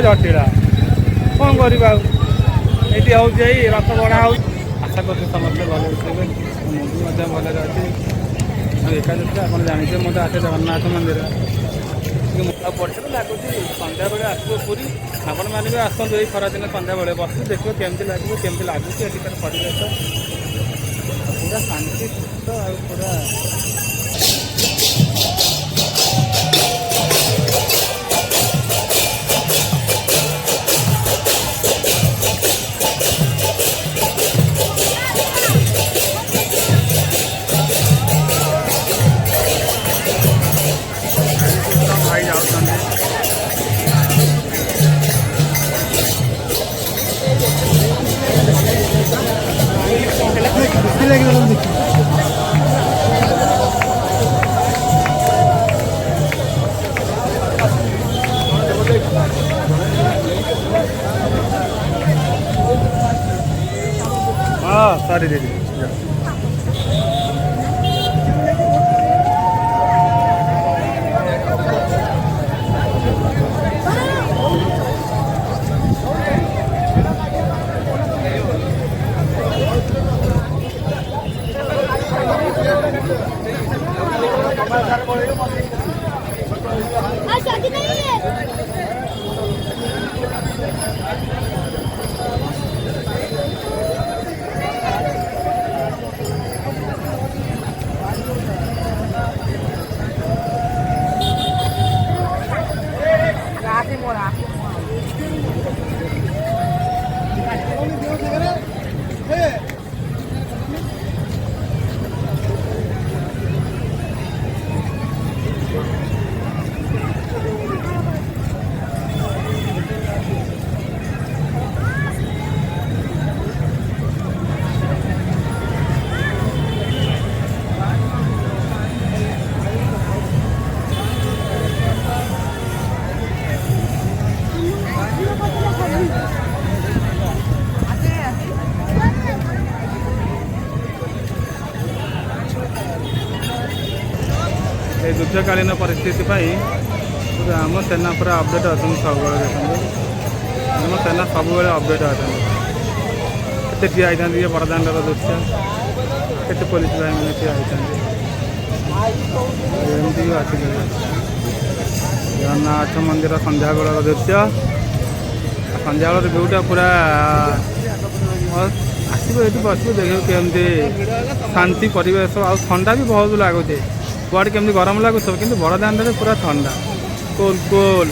जटिल कौन करवा ये हूँ रथ गढ़ा हो आशा कर समस्त भल मुझे भले अच्छी एकादशी आप जानते मत आसे जगन्नाथ मंदिर पड़े तो लगुच सन्ध्या बेले आसो पूरी आपण मैंने भी आसतु ये खरादिन सन्ध्या बेले बस देखो केमती लगे केमती लगुच एठिकार परिवेश पूरा शांति सुस्थ आ पूरा सारी दीदी युद्धकालीन परिस्थिति आम सेना पूरा अपडेट अच्छा सब आम सेना सब अपडेट अच्छा ठिया होती बरदान दृश्य के पुलिस भाई मैंने ठिया होती जगन्नाथ मंदिर संध्या बेल दृश्य संध्या बेल व्यूटा पूरा आसो ये बस देख केमती शांति परिवेश आ ठंडा भी बहुत लगुच कुआड़े केमती गरम लगुच कि बड़दान पूरा ठंडा कूल कूल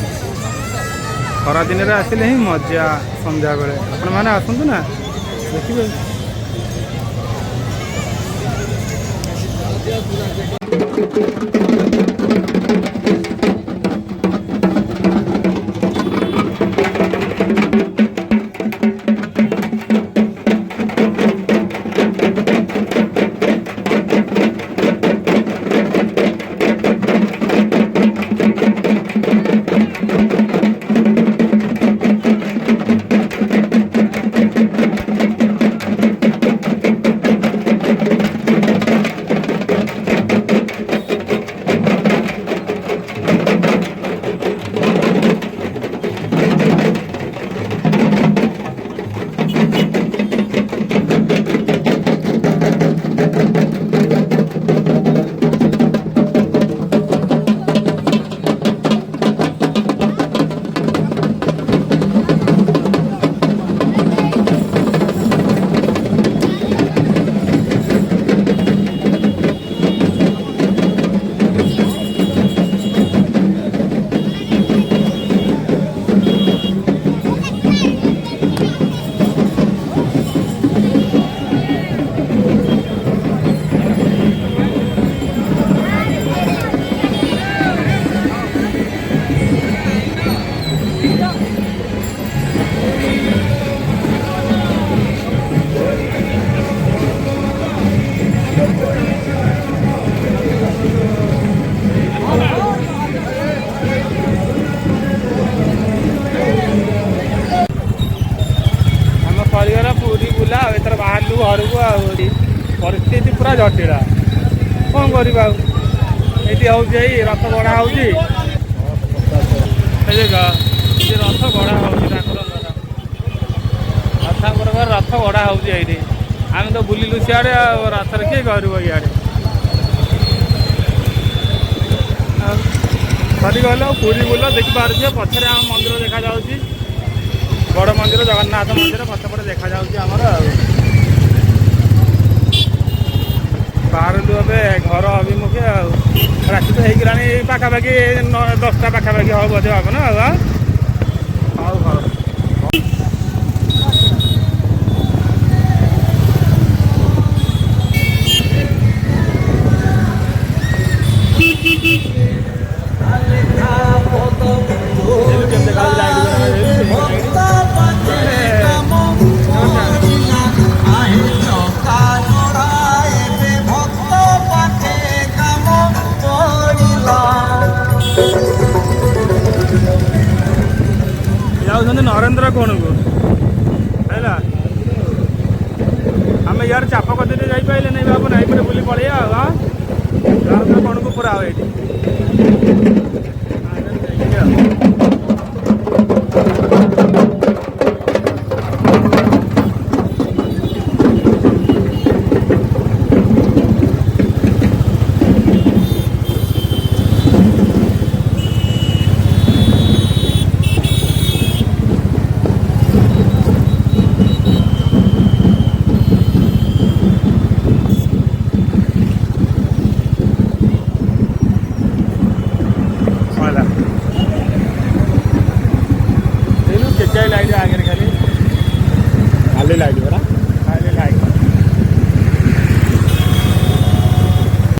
खरा दिन में आसिले ही मजा संध्या बेले आपण मैंने आसतु ना देखिए घर को परिस्थिति पूरा जटिल कौन करवा ये हूँ रथ गढ़ा हो ये रथ गढ़ा होउची ठाकुरଙ୍କର ठाकुरଙ୍କର रथ गढ़ा होउची एइठी आमे तो बुलिलु सियाड़े रथरे किए गरु इयाड़े कथी कहल पुरी बुल देखिपारे पछरे आम मंदिर देखा जाउची बड़ मंदिर जगन्नाथ मंदिर पछपटे देखा जाउची आमर बाहरलु ए घर अभिमुखे राति तो होगलानी पाखापाखि 10टा पाखापाखि हम बोधे हम ना हौ हौ नरेंद्र कौन को है आम यार चाप कदे जापारे नहीं बाबू नहीं पे बुली पड़े नरेंद्र कौन को पूरा ये